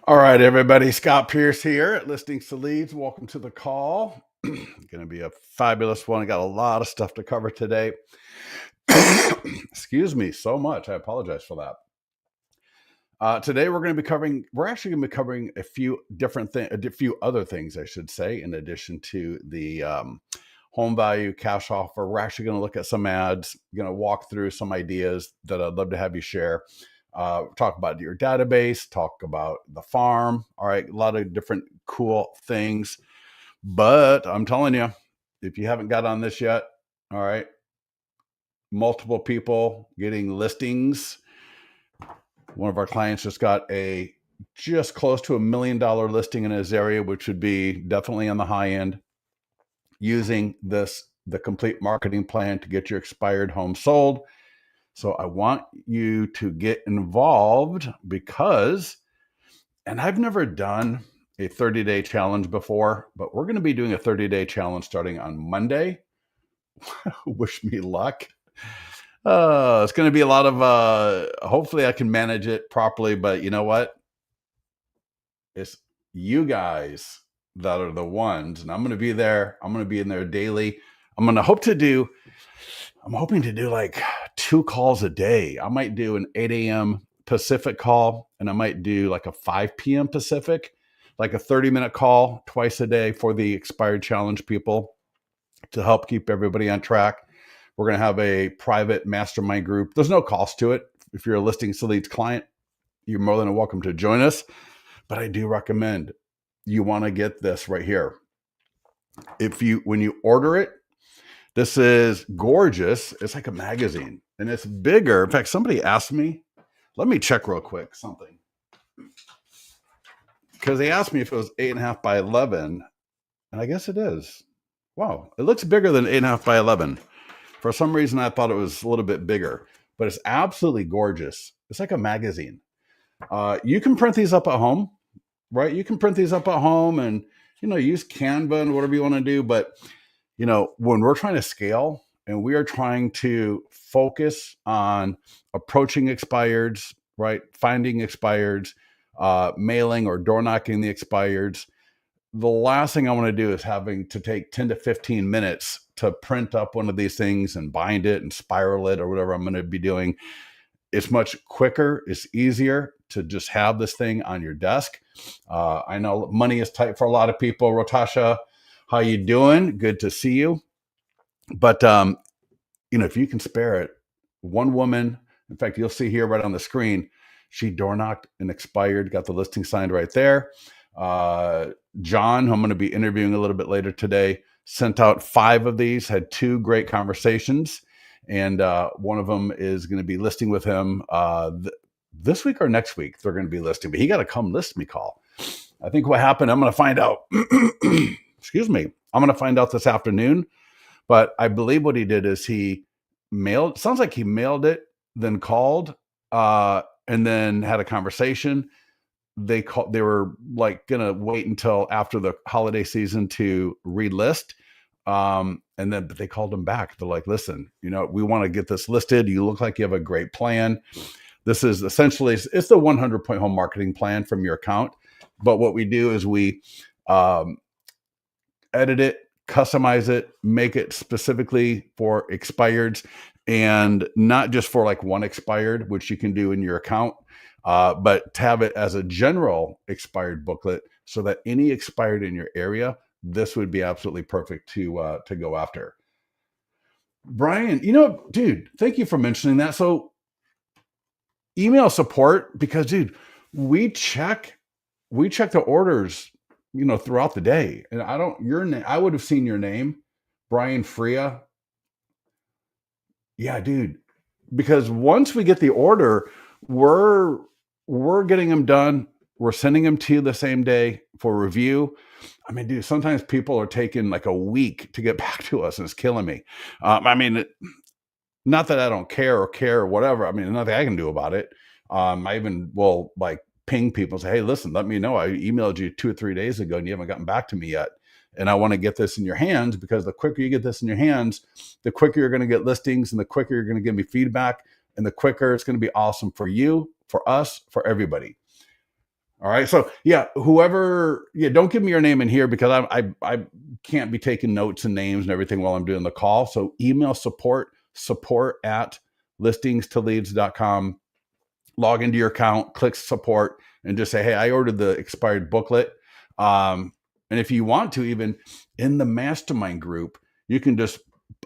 All right, everybody. Scott Pierce here at Listings to Leads. Welcome to the call. Going to be a fabulous one. I got a lot of stuff to cover today. Excuse me so much. I apologize for that. Today we're actually going to be covering a few different things, a few other things, I should say, in addition to the home value cash offer. We're actually going to look at some ads, going to walk through some ideas that I'd love to have you share. Talk about your database, talk about the farm. All right, a lot of different cool things. But I'm telling you, if you haven't got on this yet, all right, multiple people getting listings. One of our clients just got just close to $1 million listing in his area, which would be definitely on the high end, using the complete marketing plan to get your expired home sold. So I want you to get involved because, and I've never done a 30-day challenge before, but we're going to be doing a 30-day challenge starting on Monday. Wish me luck. It's going to be a lot of, hopefully I can manage it properly, but you know what? It's you guys that are the ones, and I'm going to be there. I'm going to be in there daily. I'm hoping to do like 2 calls a day. I might do an 8 a.m. Pacific call, and I might do like a 5 p.m. Pacific, like a 30-minute call twice a day for the expired challenge people to help keep everybody on track. We're going to have a private mastermind group. There's no cost to it. If you're a Listings to Leads client, you're more than welcome to join us. But I do recommend you want to get this right here. When you order it, this is gorgeous. It's like a magazine, and it's bigger. In fact, somebody asked me, let me check real quick something. Because they asked me if it was 8.5 by 11, and I guess it is. Wow, it looks bigger than 8.5 by 11. For some reason, I thought it was a little bit bigger, but it's absolutely gorgeous. It's like a magazine. You can print these up at home, right? You can print these up at home and, use Canva and whatever you want to do. But, when we're trying to scale and we are trying to focus on approaching expireds, right? Finding expireds, mailing or door knocking the expireds, the last thing I want to do is having to take 10 to 15 minutes to print up one of these things and bind it and spiral it or whatever I'm going to be doing. It's much quicker. It's easier to just have this thing on your desk. I know money is tight for a lot of people. Rotasha, how you doing? Good to see you. But, if you can spare it, one woman, in fact, you'll see here right on the screen, she door knocked and expired, got the listing signed right there. John, who I'm going to be interviewing a little bit later today, sent out 5 of these, had 2 great conversations. And one of them is going to be listing with him this week or next week. They're going to be listing, but he got to come list me call. I think what happened, I'm going to find out. Excuse me. I'm going to find out this afternoon. But I believe what he did is sounds like he mailed it, then called, and then had a conversation. They were like gonna wait until after the holiday season to relist, but they called him back. They're like, listen, we want to get this listed. You look like you have a great plan. This is essentially, it's the 100-point home marketing plan from your account. But what we do is we edit it, customize it, make it specifically for expireds, and not just for like one expired, which you can do in your account, but to have it as a general expired booklet so that any expired in your area, this would be absolutely perfect to go after. Brian, dude, thank you for mentioning that. So email support, because dude, we check the orders, throughout the day. And I would have seen your name, Brian Freya. Yeah, dude, because once we get the order, we're getting them done. We're sending them to you the same day for review. I mean, dude, sometimes people are taking like a week to get back to us, and it's killing me. Not that I don't care or whatever. I mean, nothing I can do about it. I even will like ping people and say, hey, listen, let me know. I emailed you 2 or 3 days ago and you haven't gotten back to me yet. And I want to get this in your hands, because the quicker you get this in your hands, the quicker you're going to get listings, and the quicker you're going to give me feedback, and the quicker it's going to be awesome for you, for us, for everybody. All right. So yeah, whoever, yeah, don't give me your name in here because I can't be taking notes and names and everything while I'm doing the call. So email support at listingstoleads.com. Log into your account, click support, and just say, hey, I ordered the expired booklet. And if you want to, even in the mastermind group, you can just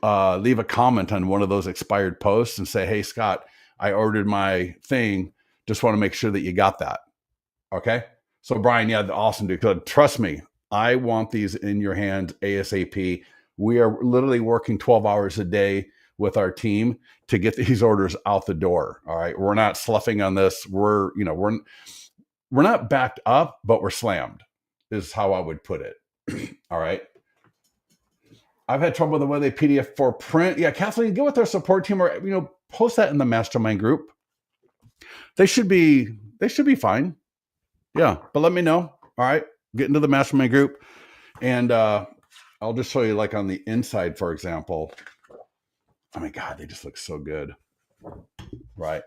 leave a comment on one of those expired posts and say, hey, Scott, I ordered my thing. Just want to make sure that you got that. Okay. So Brian, yeah, awesome, dude. Good. Trust me, I want these in your hands ASAP. We are literally working 12 hours a day with our team to get these orders out the door. All right. We're not sloughing on this. We're not backed up, but we're slammed, is how I would put it. All right. I've had trouble with the way they PDF for print. Yeah, Kathleen, get with our support team or post that in the mastermind group. They should be fine. Yeah, but let me know. All right, get into the mastermind group, and I'll just show you, like on the inside, for example. Oh my God, they just look so good, right?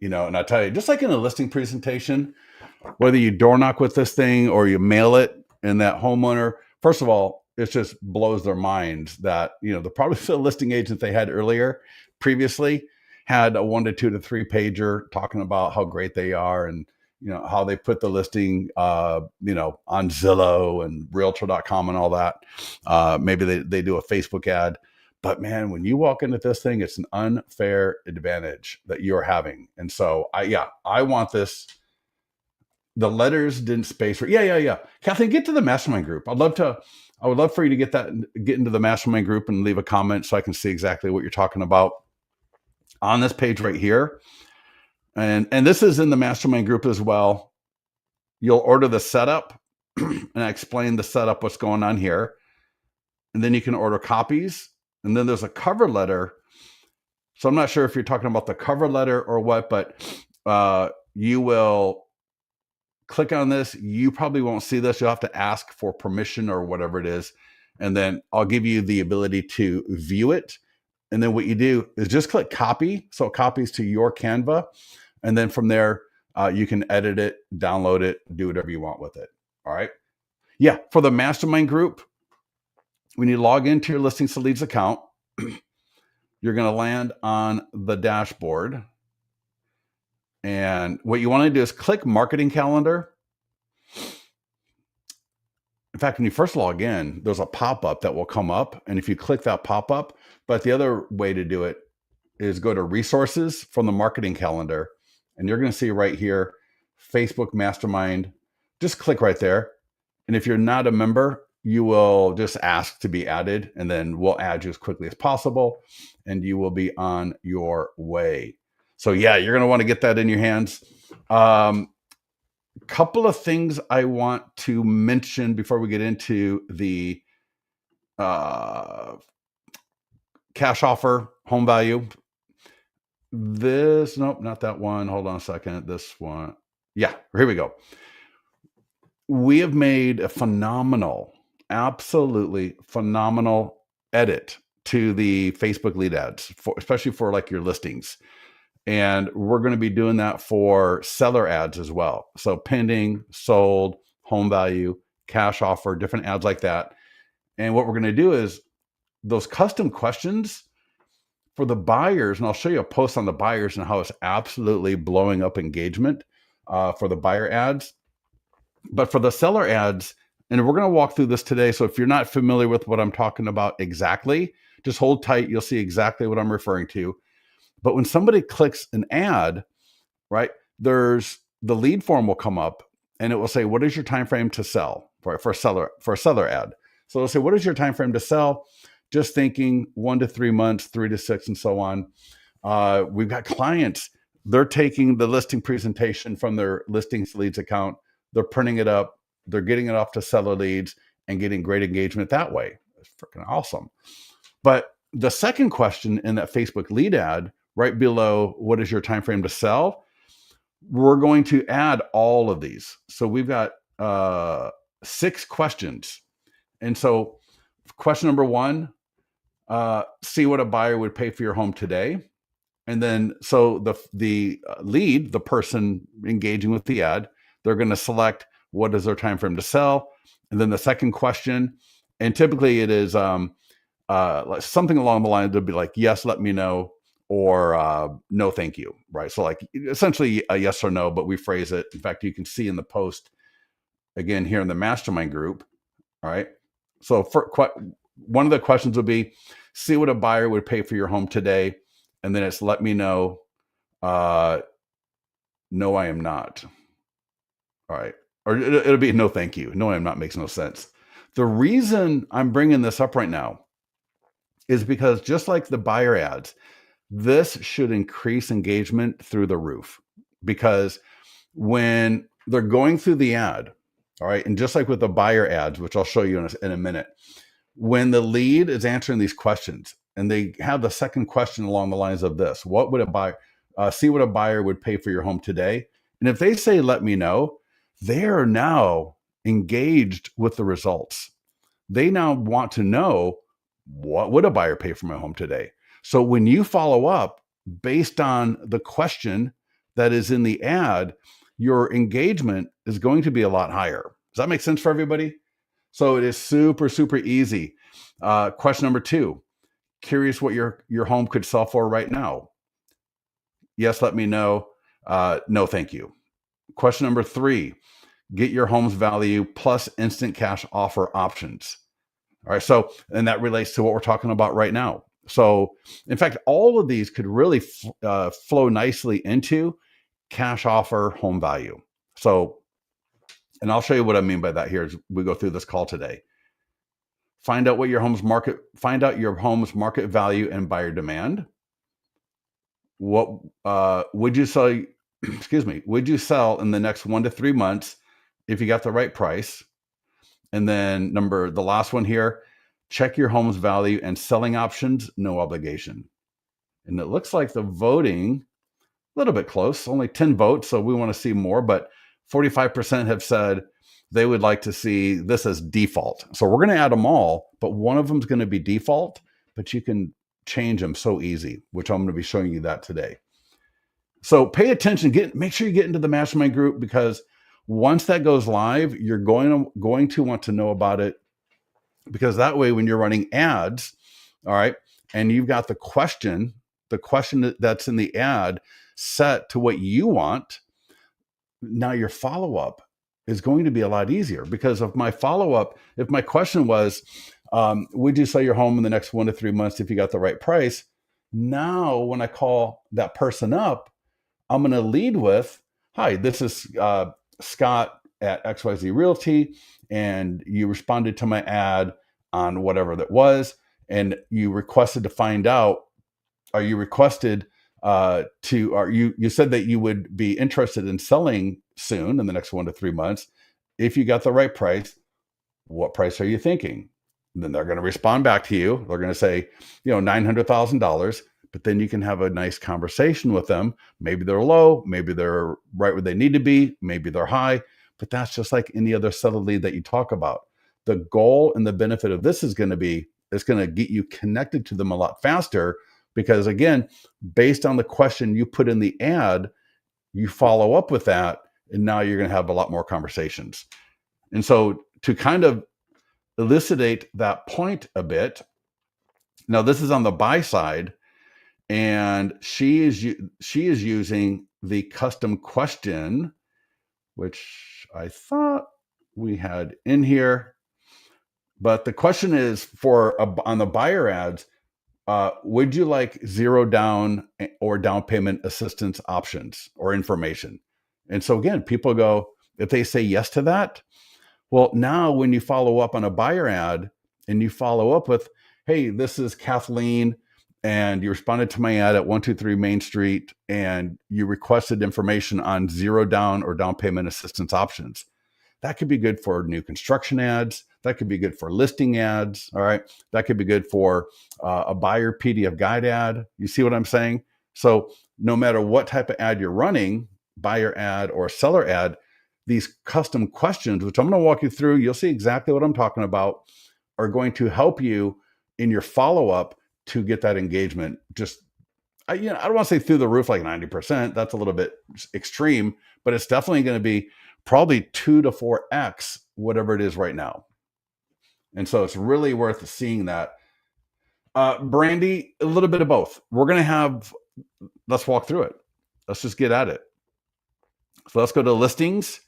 And I tell you, just like in a listing presentation, whether you door knock with this thing or you mail it, and that homeowner, first of all, it just blows their minds that the probably the listing agent they had previously had a 1 to 2 to 3 pager talking about how great they are and how they put the listing on Zillow and realtor.com and all that. Maybe they do a Facebook ad. But man, when you walk into this thing, it's an unfair advantage that you're having. And so I want this. The letters didn't space for. Yeah. Kathleen, get to the mastermind group. I would love for you to get into the mastermind group and leave a comment so I can see exactly what you're talking about on this page right here. And this is in the mastermind group as well. You'll order the setup and I explain the setup, what's going on here. And then you can order copies. And then there's a cover letter. So I'm not sure if you're talking about the cover letter or what, but you will click on this. You probably won't see this. You'll have to ask for permission or whatever it is. And then I'll give you the ability to view it. And then what you do is just click copy. So it copies to your Canva. And then from there, you can edit it, download it, do whatever you want with it. All right. Yeah. For the mastermind group, when you log into your Listings to Leads account, you're going to land on the dashboard. And what you want to do is click marketing calendar. In fact, when you first log in, there's a pop-up that will come up. And if you click that pop-up, but the other way to do it is go to resources from the marketing calendar. And you're going to see right here, Facebook Mastermind. Just click right there. And if you're not a member, you will just ask to be added, and then we'll add you as quickly as possible, and you will be on your way. So yeah, you're going to want to get that in your hands. Couple of things I want to mention before we get into the cash offer, home value. Nope, not that one. Hold on a second. This one. Yeah, here we go. We have made a absolutely phenomenal edit to the Facebook lead ads, especially for like your listings. And we're going to be doing that for seller ads as well. So pending, sold, home value, cash offer, different ads like that. And what we're going to do is those custom questions for the buyers, and I'll show you a post on the buyers and how it's absolutely blowing up engagement for the buyer ads. But for the seller ads, and we're going to walk through this today. So if you're not familiar with what I'm talking about exactly, just hold tight. You'll see exactly what I'm referring to. But when somebody clicks an ad, right, there's the lead form will come up and it will say, what is your time frame to sell for a seller ad? So it'll say, what is your time frame to sell? Just thinking 1 to 3 months, 3 to 6, and so on. We've got clients, they're taking the listing presentation from their Listings Leads account, they're printing it up, they're getting it off to seller leads and getting great engagement that way. It's freaking awesome. But the second question in that Facebook lead ad, right below, what is your time frame to sell? We're going to add all of these. So we've got 6 questions. And so question number 1, see what a buyer would pay for your home today. And then, so the lead, the person engaging with the ad, they're going to select what is their time frame to sell. And then the second question, and typically it is like something along the lines of be like, yes, let me know, or no, thank you. Right. So like essentially a yes or no, but we phrase it. In fact, you can see in the post again here in the mastermind group. All right. So for one of the questions would be, see what a buyer would pay for your home today. And then it's let me know. No, I am not. All right. Or it'll be no, thank you. No, I am not makes no sense. The reason I'm bringing this up right now is because just like the buyer ads, this should increase engagement through the roof, because when they're going through the ad, all right, and just like with the buyer ads, which I'll show you in a minute, when the lead is answering these questions and they have the second question along the lines of this, what would a buyer, see what a buyer would pay for your home today? And if they say, let me know, they are now engaged with the results. They now want to know, what would a buyer pay for my home today? So when you follow up based on the question that is in the ad, your engagement is going to be a lot higher. Does that make sense for everybody? So it is super, super easy. Question number 2, curious what your home could sell for right now. Yes, let me know. No, thank you. Question number 3, get your home's value plus instant cash offer options. All right. So, and that relates to what we're talking about right now. So, in fact, all of these could really flow nicely into cash offer home value. So, and I'll show you what I mean by that here as we go through this call today. Find out your home's market value and buyer demand. What would you sell? Excuse me. Would you sell in the next 1 to 3 months if you got the right price? And then the last one here, check your home's value and selling options, no obligation. And it looks like the voting, a little bit close, only 10 votes. So we want to see more, but 45% have said they would like to see this as default. So we're going to add them all, but one of them is going to be default, but you can change them so easy, which I'm going to be showing you that today. So pay attention, make sure you get into the mastermind group, because once that goes live, you're going to want to know about it, because that way when you're running ads, all right, and you've got the question that's in the ad set to what you want, now your follow-up is going to be a lot easier, because of my follow-up, if my question was, would you sell your home in the next 1 to 3 months if you got the right price? Now, when I call that person up, I'm going to lead with, hi, this is Scott at XYZ Realty, and you responded to my ad on whatever that was, and you requested to find out, or you requested you said that you would be interested in selling soon in the next 1 to 3 months. If you got the right price, what price are you thinking? And then they're going to respond back to you. They're going to say, $900,000. But then you can have a nice conversation with them. Maybe they're low, maybe they're right where they need to be, maybe they're high, but that's just like any other seller lead that you talk about. The goal and the benefit of this is going to be, it's going to get you connected to them a lot faster, because again, based on the question you put in the ad, you follow up with that, and now you're going to have a lot more conversations. And so to kind of elucidate that point a bit, now this is on the buy side, and she is using the custom question, which I thought we had in here. But the question is on the buyer ads, would you like zero down or down payment assistance options or information? And so again, people go, if they say yes to that, well, now when you follow up on a buyer ad and you follow up with, hey, this is Kathleen, and you responded to my ad at 123 Main Street, and you requested information on zero down or down payment assistance options. That could be good for new construction ads. That could be good for listing ads. All right. That could be good for a buyer PDF guide ad. You see what I'm saying? So no matter what type of ad you're running, buyer ad or seller ad, these custom questions, which I'm going to walk you through, you'll see exactly what I'm talking about, are going to help you in your follow-up to get that engagement. I don't want to say through the roof like 90%. That's a little bit extreme, but it's definitely going to be probably 2 to 4x whatever it is right now. And so it's really worth seeing that. Brandy, a little bit of both. We're going to have, let's walk through it. Let's just get at it. So let's go to listings.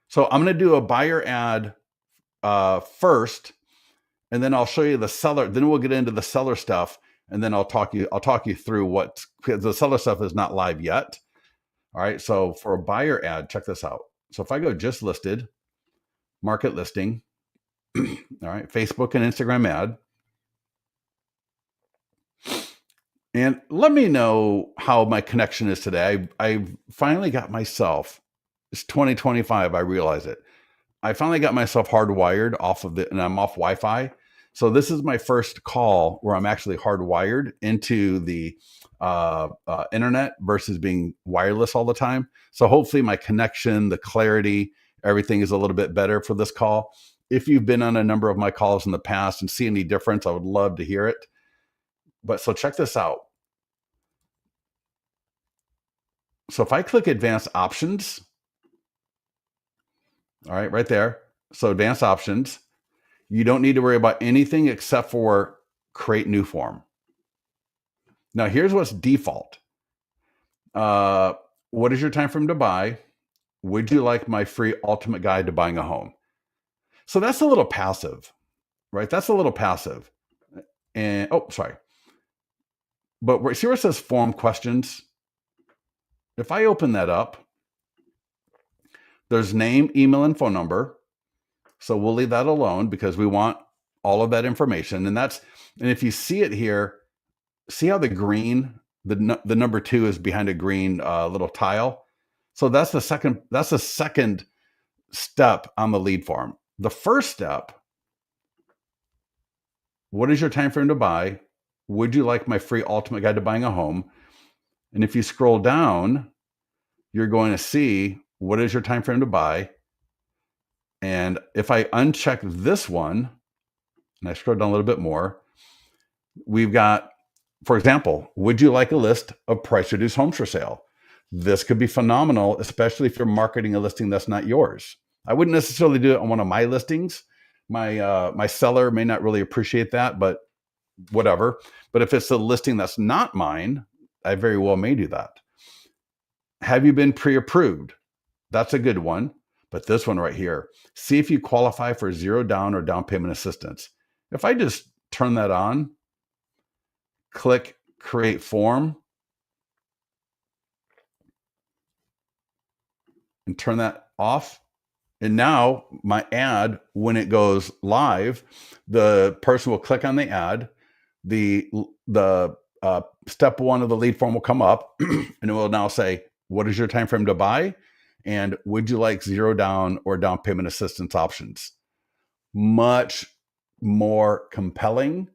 So I'm going to do a buyer ad first, and then I'll show you the seller. Then we'll get into the seller stuff, and then I'll talk you through what, because the seller stuff is not live yet. All right. So for a buyer ad, check this out. So if I go just listed, market listing, all right, Facebook and Instagram ad. And let me know how my connection is today. I finally got myself, it's 2025, I realize it. I finally got myself hardwired off of and I'm off Wi-Fi. So this is my first call where I'm actually hardwired into the internet versus being wireless all the time. So hopefully my connection, the clarity, everything is a little bit better for this call. If you've been on a number of my calls in the past and see any difference, I would love to hear it. But so check this out. So if I click advanced options, all right, right there. So advanced options, you don't need to worry about anything except for create new form. Now here's what's default. What is your time frame to buy? Would you like my free ultimate guide to buying a home? So that's a little passive, right? That's a little passive. And oh, sorry. But see where it says form questions? If I open that up, there's name, email, and phone number. So we'll leave that alone because we want all of that information. And if you see it here, see how the green, the number 2 is behind a green little tile. So that's the second step on the lead form. The first step, what is your time frame to buy? Would you like my free ultimate guide to buying a home? And if you scroll down, you're going to see what is your time frame to buy. And if I uncheck this one, and I scroll down a little bit more, we've got, for example, would you like a list of price reduced homes for sale? This could be phenomenal, especially if you're marketing a listing that's not yours. I wouldn't necessarily do it on one of my listings. My seller may not really appreciate that, but whatever. But if it's a listing that's not mine, I very well may do that. Have you been pre-approved? That's a good one. But this one right here, see if you qualify for zero down or down payment assistance. If I just turn that on, click create form, and turn that off. And now my ad, when it goes live, the person will click on the ad. The step 1 of the lead form will come up, and it will now say, what is your time frame to buy? And would you like zero down or down payment assistance options? Much more compelling,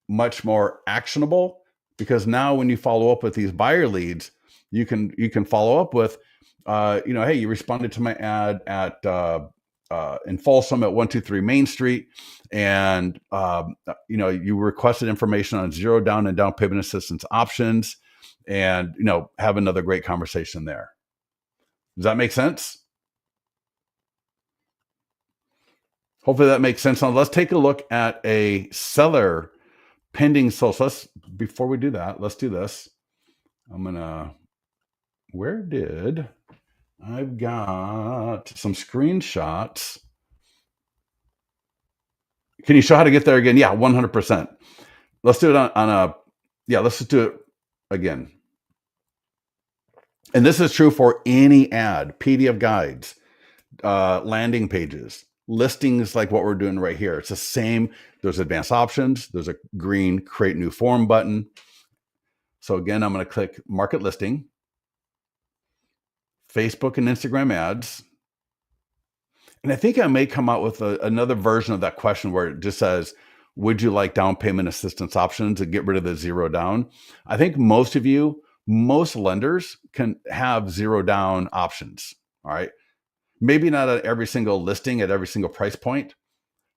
much more actionable, because now when you follow up with these buyer leads, you can follow up with, hey, you responded to my ad at in Folsom at 123 Main Street, and you requested information on zero down and down payment assistance options, and have another great conversation there. Does that make sense? Hopefully that makes sense. Now let's take a look at a seller pending. So before we do that, let's do this. I've got some screenshots. Can you show how to get there again? Yeah, 100%. Let's do it let's just do it again. And this is true for any ad, PDF guides, landing pages, listings like what we're doing right here. It's the same. There's advanced options. There's a green create new form button. So again, I'm going to click market listing, Facebook and Instagram ads. And I think I may come out with another version of that question where it just says, would you like down payment assistance options and get rid of the zero down? I think most lenders can have zero down options. All right. Maybe not at every single listing at every single price point.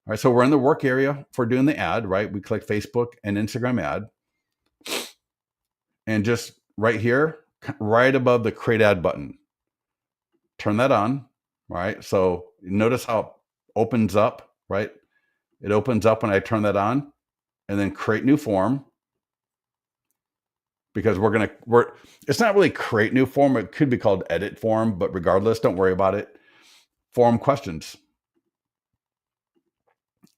All right. So we're in the work area for doing the ad, right? We click Facebook and Instagram ad. And just right here, right above the create ad button, turn that on. right? So notice how it opens up, right? It opens up when I turn that on, and then create new form, because it's not really create new form. It could be called edit form, but regardless, don't worry about it. Form questions.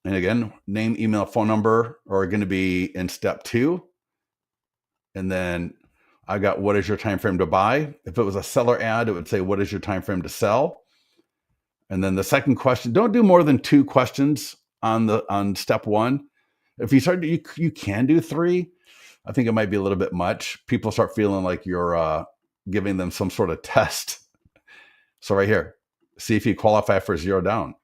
And again, name, email, phone number are going to be in step 2. And then I got, what is your time frame to buy? If it was a seller ad, it would say, what is your time frame to sell? And then the second question, don't do more than 2 questions on step 1. If you start, you can do 3. I think it might be a little bit much. People start feeling like you're giving them some sort of test. So right here, see if you qualify for 0 down.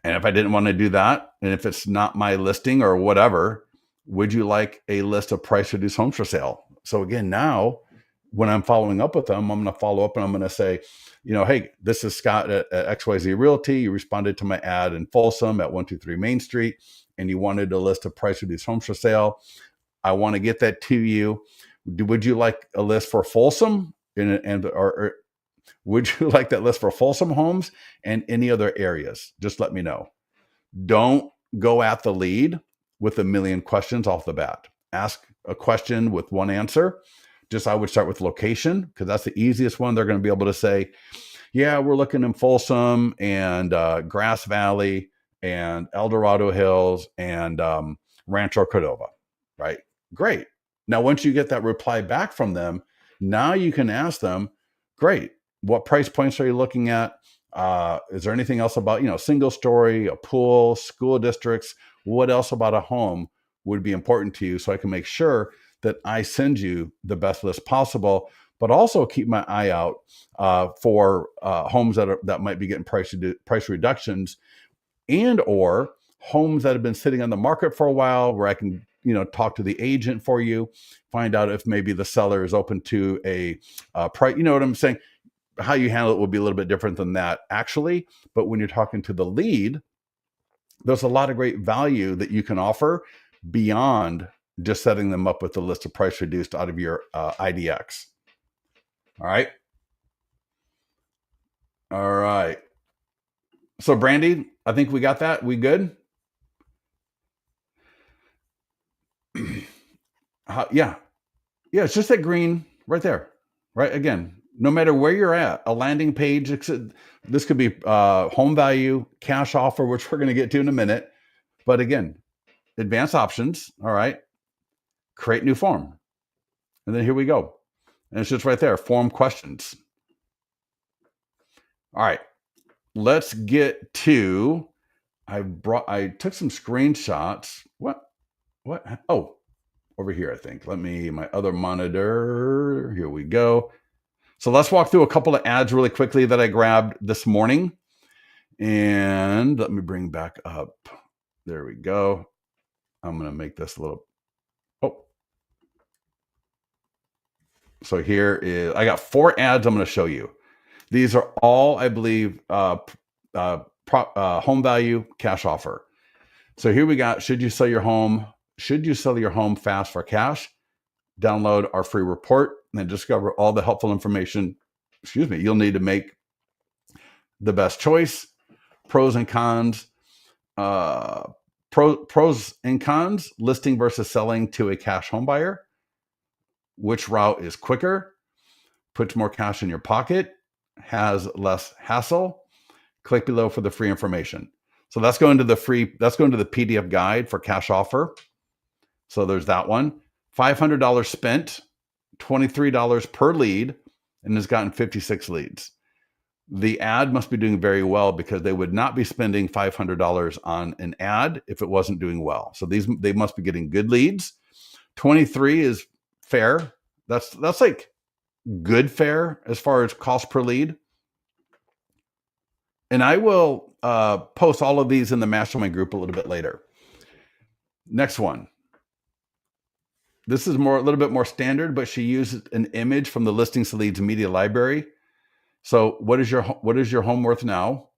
And if I didn't want to do that, and if it's not my listing or whatever, would you like a list of price reduced homes for sale? So again, now when I'm following up with them, I'm going to follow up and I'm going to say, hey, this is Scott at XYZ Realty. You responded to my ad in Folsom at 123 Main Street, and you wanted a list of price reduced homes for sale. I want to get that to you. Would you like a list for Folsom or would you like that list for Folsom homes and any other areas? Just let me know. Don't go at the lead with a million questions off the bat. Ask a question with one answer. I would start with location, because that's the easiest one. They're going to be able to say, yeah, we're looking in Folsom and Grass Valley and El Dorado Hills and Rancho Cordova, right? Great. Now, once you get that reply back from them, now you can ask them, great, what price points are you looking at? Is there anything else about, single story, a pool, school districts? What else about a home would be important to you, so I can make sure that I send you the best list possible, but also keep my eye out for homes that might be getting price reductions, and or homes that have been sitting on the market for a while, where I can talk to the agent for you, find out if maybe the seller is open to a price. You know what I'm saying? How you handle it will be a little bit different than that, actually. But when you're talking to the lead, there's a lot of great value that you can offer beyond just setting them up with a list of price reduced out of your IDX. All right. So Brandy, I think we got that. We good? Yeah. It's just that green right there. Right. Again, no matter where you're at, a landing page, this could be home value, cash offer, which we're going to get to in a minute. But again, advanced options. All right. Create new form. And then here we go. And it's just right there. Form questions. All right. Let's get to, I took some screenshots. What? Oh, over here, I think. My other monitor. Here we go. So let's walk through a couple of ads really quickly that I grabbed this morning. And let me bring back up. There we go. I'm going to make this a little. So here is, I got 4 ads I'm going to show you. These are all, I believe, home value cash offer. So here we got, should you sell your home fast for cash? Download our free report and discover all the helpful information, you'll need to make the best choice. Pros and cons, listing versus selling to a cash home buyer. Which route is quicker, puts more cash in your pocket, has less hassle? Click below for the free information. So that's going to the PDF guide for cash offer. So there's that one. $500 spent, $23 per lead, and has gotten 56 leads. The ad must be doing very well, because they would not be spending $500 on an ad if it wasn't doing well. So they must be getting good leads. 23 is fair. That's like good fair as far as cost per lead. And I will post all of these in the mastermind group a little bit later. Next one. This is a little bit more standard, but she used an image from the Listings to Leads media library. So what is your home worth now?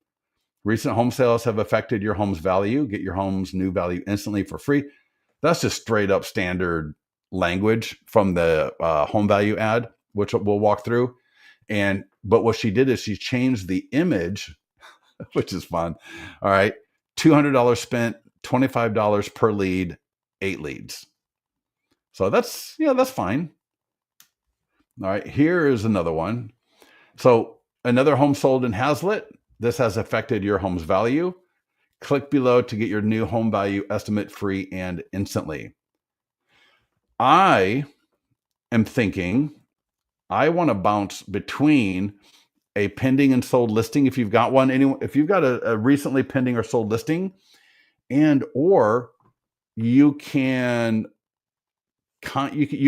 Recent home sales have affected your home's value. Get your home's new value instantly for free. That's just straight up standard language from the home value ad, which we'll walk through. But what she did is she changed the image, which is fun. All right. $200 spent, $25 per lead, 8 leads. So that's fine. All right. Here is another one. So another home sold in Hazlitt. This has affected your home's value. Click below to get your new home value estimate free and instantly. I am thinking I want to bounce between a pending and sold listing. If you've got one, if you've got a recently pending or sold listing, or you can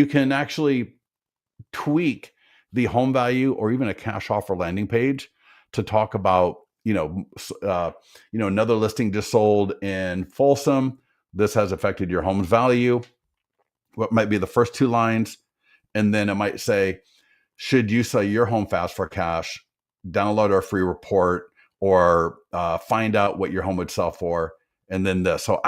actually tweak the home value or even a cash offer landing page to talk about, another listing just sold in Folsom. This has affected your home's value. What might be the first 2 lines? And then it might say, should you sell your home fast for cash? Download our free report, or find out what your home would sell for. And then this. So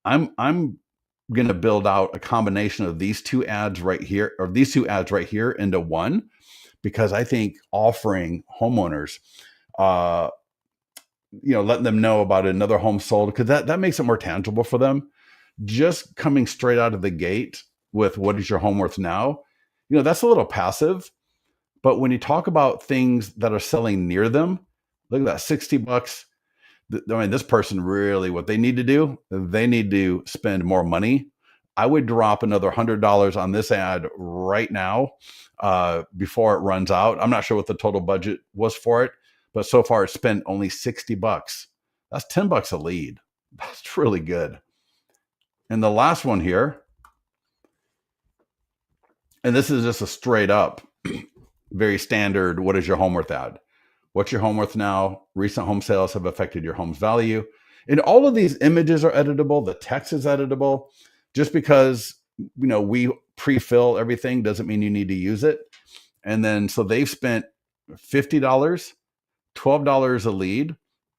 I'm going to build out a combination of these 2 ads right here, or these 2 ads right here into one, because I think offering homeowners, letting them know about another home sold, because that makes it more tangible for them. Just coming straight out of the gate with what is your home worth now, that's a little passive. But when you talk about things that are selling near them, look at that, $60. I mean, this person really, what they need to do, they need to spend more money. I would drop another $100 on this ad right now before it runs out. I'm not sure what the total budget was for it, but so far it's spent only $60. That's $10 a lead. That's really good. And the last one here, and this is just a straight up, very standard, what is your home worth ad? What's your home worth now? Recent home sales have affected your home's value. And all of these images are editable. The text is editable. Just because, we pre-fill everything doesn't mean you need to use it. And then, so they've spent $50, $12 a lead,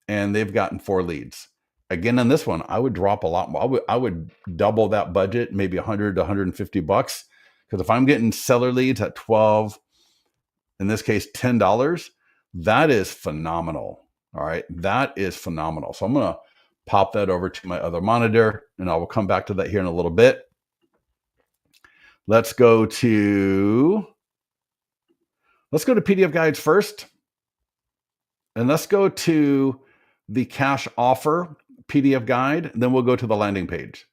and they've gotten 4 leads. Again, on this one, I would drop a lot more. I would double that budget, maybe $100 to $150. Because if I'm getting seller leads at 12, in this case, $10, that is phenomenal. All right. That is phenomenal. So I'm going to pop that over to my other monitor, and I will come back to that here in a little bit. Let's go to PDF guides first. And let's go to the cash offer PDF guide. Then we'll go to the landing page.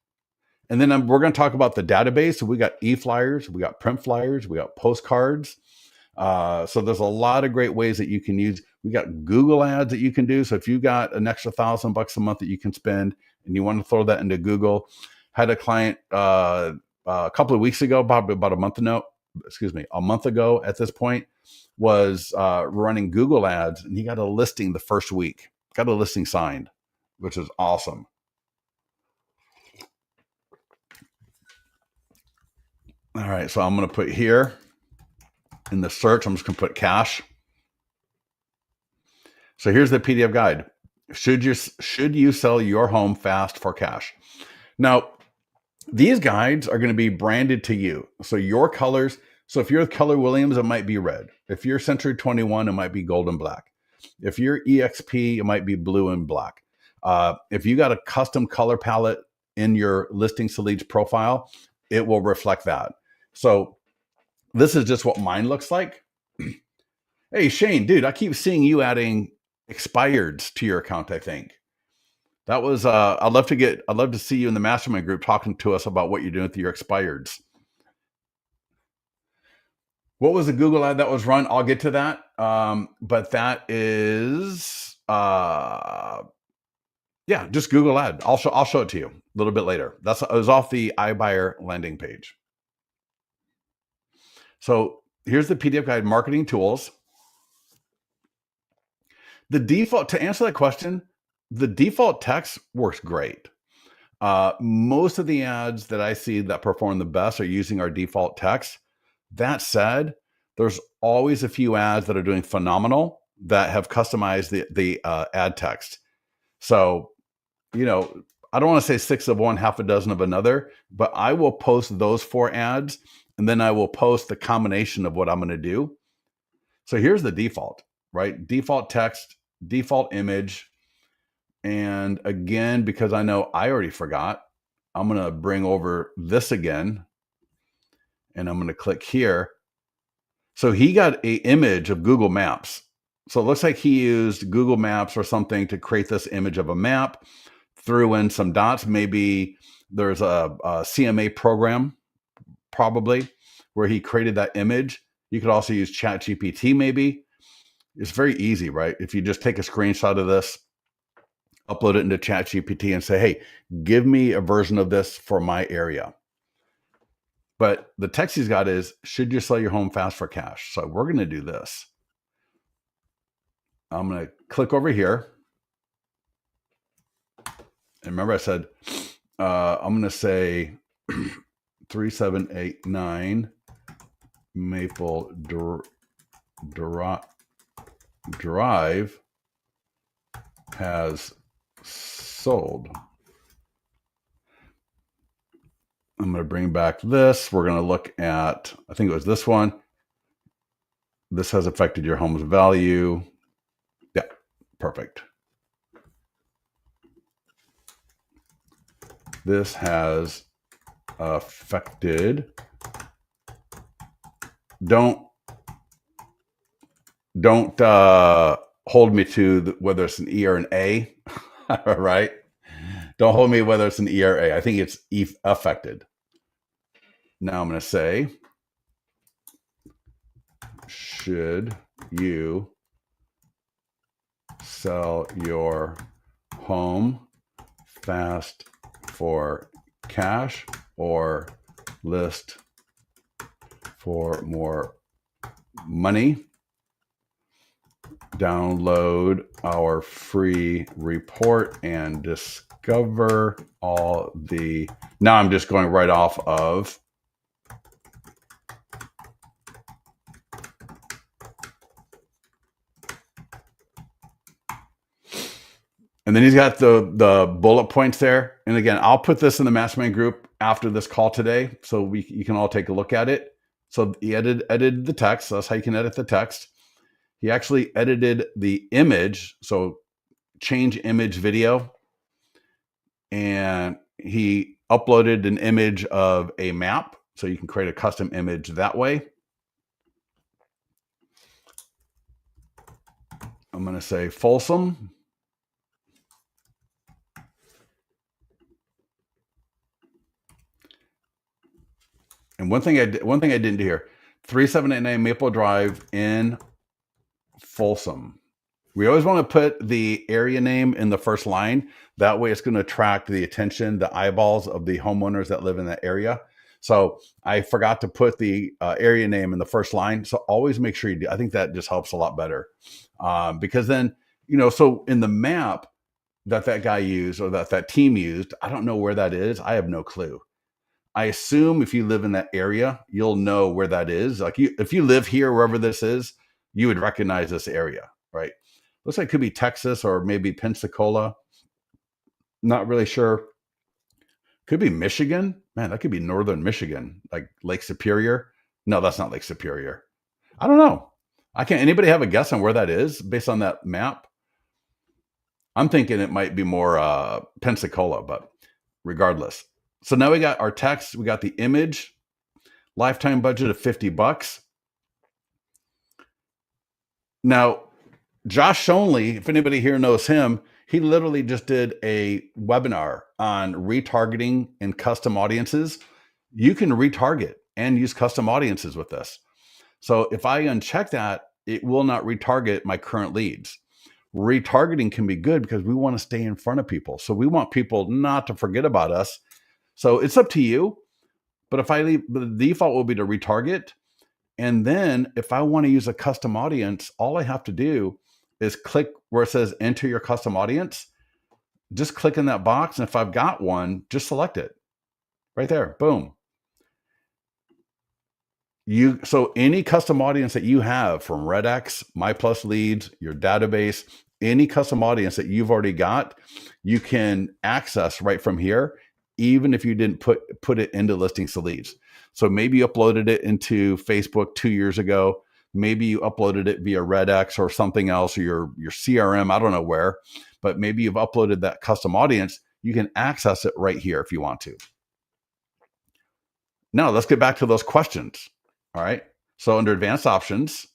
And then we're going to talk about the database. So we got e-flyers, we got print flyers, we got postcards. So there's a lot of great ways that you can use. We got Google ads that you can do. So if you got an extra $1,000 a month that you can spend and you want to throw that into Google, had a client a couple of weeks ago, probably about a month ago at this point, was running Google ads, and he got a listing the first week, got a listing signed, which is awesome. All right, so I'm going to put here in the search, I'm just going to put cash. So here's the PDF guide. Should you sell your home fast for cash? Now, these guides are going to be branded to you. So your colors. So if you're Keller Williams, it might be red. If you're Century 21, it might be gold and black. If you're EXP, it might be blue and black. If you got a custom color palette in your listings to leads profile, it will reflect that. So this is just what mine looks like. Hey, Shane, dude, I keep seeing you adding expireds to your account, I think. That was, I'd love to see you in the mastermind group talking to us about what you're doing with your expireds. What was the Google ad that was run? I'll get to that. But that is, just Google ad. I'll show it to you a little bit later. It was off the iBuyer landing page. So here's the PDF guide, marketing tools. The default, to answer that question, the default text works great. Most of the ads that I see that perform the best are using our default text. That said, there's always a few ads that are doing phenomenal that have customized the ad text. So, I don't want to say 6 of one, half a dozen of another, but I will post those 4 ads, and then I will post the combination of what I'm going to do. So here's the default, right? Default text, default image. And again, because I know I already forgot, I'm going to bring over this again. And I'm going to click here. So he got an image of Google Maps. So it looks like he used Google Maps or something to create this image of a map, threw in some dots. Maybe there's a CMA program, probably, where he created that image. You could also use ChatGPT, maybe. It's very easy, right? If you just take a screenshot of this, upload it into ChatGPT and say, hey, give me a version of this for my area. But the text he's got is, should you sell your home fast for cash? So we're going to do this. I'm going to click over here. And remember I said, I'm going to say 3789 Maple Drive has sold. I'm going to bring back this. We're going to look at, I think it was this one. This has affected your home's value. Yeah, perfect. This has affected. Don't hold me to whether it's an E or an A, right? Don't hold me whether it's an E or A. I think it's affected. Now I'm going to say, should you sell your home fast for cash or list for more money? Download our free report and discover all the. Now I'm just going right off of. And then he's got the bullet points there. And again, I'll put this in the mastermind group after this call today, so you can all take a look at it. So he edited the text. So that's how you can edit the text. He actually edited the image. So change image video. And he uploaded an image of a map. So you can create a custom image that way. I'm going to say Folsom. And one thing I didn't do here, 3789 Maple Drive in Folsom. We always want to put the area name in the first line. That way it's going to attract the attention, the eyeballs of the homeowners that live in that area. So I forgot to put the area name in the first line. So always make sure you do. I think that just helps a lot better. Because then, so in the map that guy used or that team used, I don't know where that is. I have no clue. I assume if you live in that area, you'll know where that is. Like if you live here, wherever this is, you would recognize this area, right? Looks like it could be Texas or maybe Pensacola. Not really sure. Could be Michigan. Man, that could be northern Michigan, like Lake Superior. No, that's not Lake Superior. I don't know. Anybody have a guess on where that is based on that map? I'm thinking it might be more Pensacola, but regardless. So now we got our text, we got the image, lifetime budget of $50. Now, Josh Shonley, if anybody here knows him, he literally just did a webinar on retargeting and custom audiences. You can retarget and use custom audiences with this. So if I uncheck that, it will not retarget my current leads. Retargeting can be good because we want to stay in front of people. So we want people not to forget about us. So it's up to you, but if I leave, the default will be to retarget. And then if I want to use a custom audience, all I have to do is click where it says enter your custom audience. Just click in that box. And if I've got one, just select it right there. Boom. So any custom audience that you have from RedX, MyPlus Leads, your database, any custom audience that you've already got, you can access right from here, even if you didn't put it into listings to leads. So maybe you uploaded it into Facebook 2 years ago. Maybe you uploaded it via Redx or something else, or your CRM, I don't know where, but maybe you've uploaded that custom audience. You can access it right here if you want to. Now let's get back to those questions. All right. So under advanced options,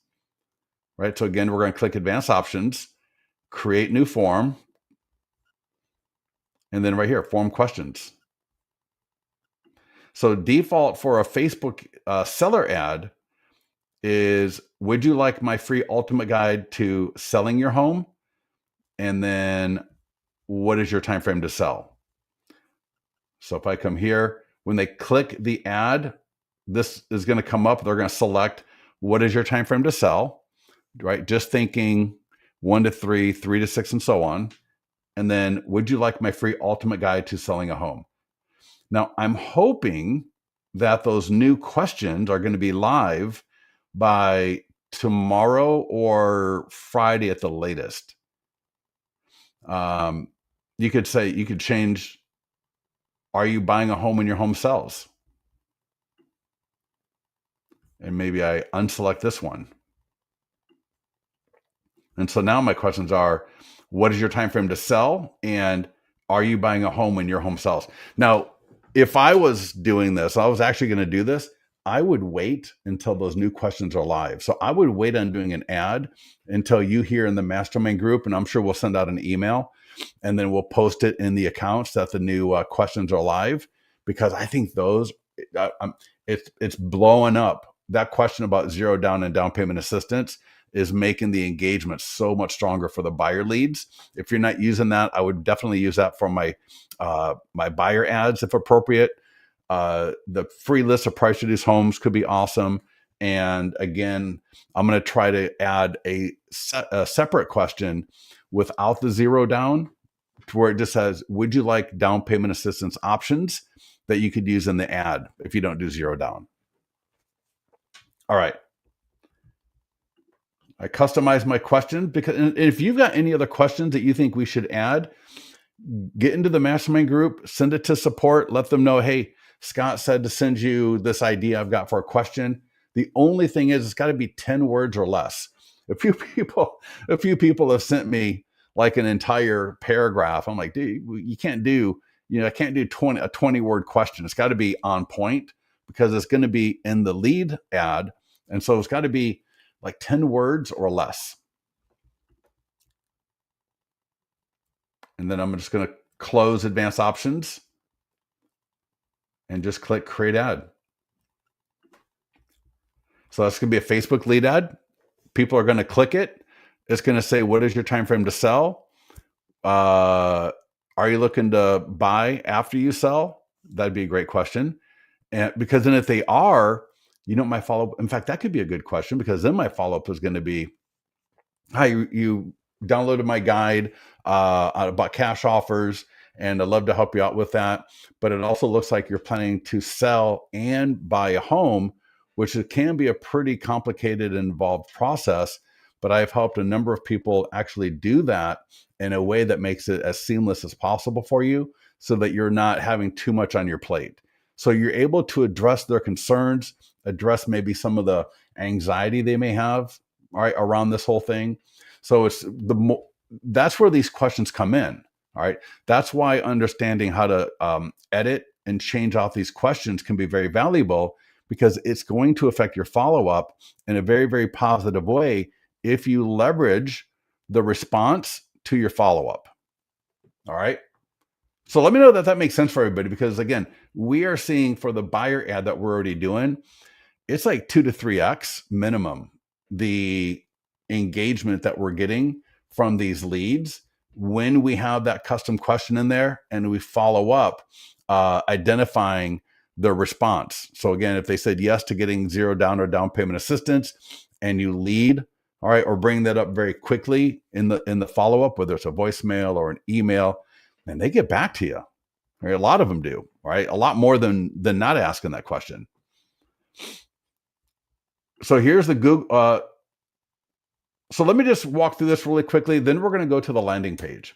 right? So again, we're going to click advanced options, create new form, and then right here, form questions. So default for a Facebook seller ad is, would you like my free ultimate guide to selling your home? And then what is your time frame to sell? So if I come here, when they click the ad, this is going to come up. They're going to select, what is your time frame to sell, right? Just thinking 1 to 3, 3 to 6, and so on. And then, would you like my free ultimate guide to selling a home? Now, I'm hoping that those new questions are going to be live by tomorrow or Friday at the latest. You could change, are you buying a home when your home sells? And maybe I unselect this one. And so now my questions are, what is your time frame to sell? And are you buying a home when your home sells? Now, if I was doing this, I was actually going to do this, I would wait until those new questions are live. So I would wait on doing an ad until you here in the mastermind group, and I'm sure we'll send out an email, and then we'll post it in the accounts that the new questions are live, because I think those, it's blowing up. That question about zero down and down payment assistance is making the engagement so much stronger for the buyer leads. If you're not using that, I would definitely use that for my my buyer ads if appropriate. The free list of price reduced homes could be awesome. And again, I'm going to try to add a separate question without the zero down, to where it just says, would you like down payment assistance options, that you could use in the ad if you don't do zero down. All right. I customize my question, because if you've got any other questions that you think we should add, get into the mastermind group, send it to support, let them know, hey, Scott said to send you this idea I've got for a question. The only thing is, it's got to be 10 words or less. A few people have sent me like an entire paragraph. I'm like, dude, you can't do, I can't do a 20-word question. It's got to be on point, because it's going to be in the lead ad. And so it's got to be like 10 words or less. And then I'm just going to close advanced options and just click create ad. So that's going to be a Facebook lead ad. People are going to click it. It's going to say, what is your time frame to sell? Are you looking to buy after you sell? That'd be a great question. And because then if they are, my follow-up, in fact, that could be a good question, because then my follow-up is going to be, hi, you downloaded my guide about cash offers, and I'd love to help you out with that. But it also looks like you're planning to sell and buy a home, which can be a pretty complicated and involved process. But I've helped a number of people actually do that in a way that makes it as seamless as possible for you, so that you're not having too much on your plate. So you're able to address their concerns, address maybe some of the anxiety they may have, all right, around this whole thing. So that's where these questions come in. All right. That's why understanding how to edit and change out these questions can be very valuable, because it's going to affect your follow-up in a very, very positive way if you leverage the response to your follow-up. All right. So let me know that makes sense for everybody, because again, we are seeing for the buyer ad that we're already doing, it's like 2 to 3x minimum the engagement that we're getting from these leads when we have that custom question in there and we follow up identifying the response. So again, if they said yes to getting zero down or down payment assistance, and you lead, all right, or bring that up very quickly in the follow-up, whether it's a voicemail or an email, and they get back to you. Right? A lot of them do, right? A lot more than not asking that question. So here's the Google. So let me just walk through this really quickly. Then we're going to go to the landing page.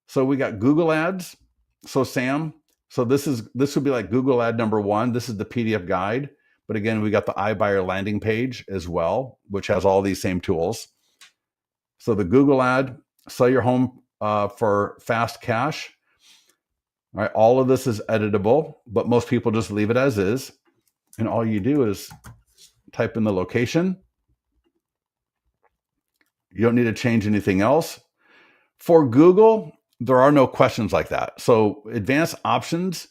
So we got Google Ads. So Sam, so this would be like Google ad number 1. This is the PDF guide. But again, we got the iBuyer landing page as well, which has all these same tools. So the Google ad, sell your home for fast cash. All right, all of this is editable, but most people just leave it as is. And all you do is type in the location. You don't need to change anything else. For Google, there are no questions like that. So advanced options,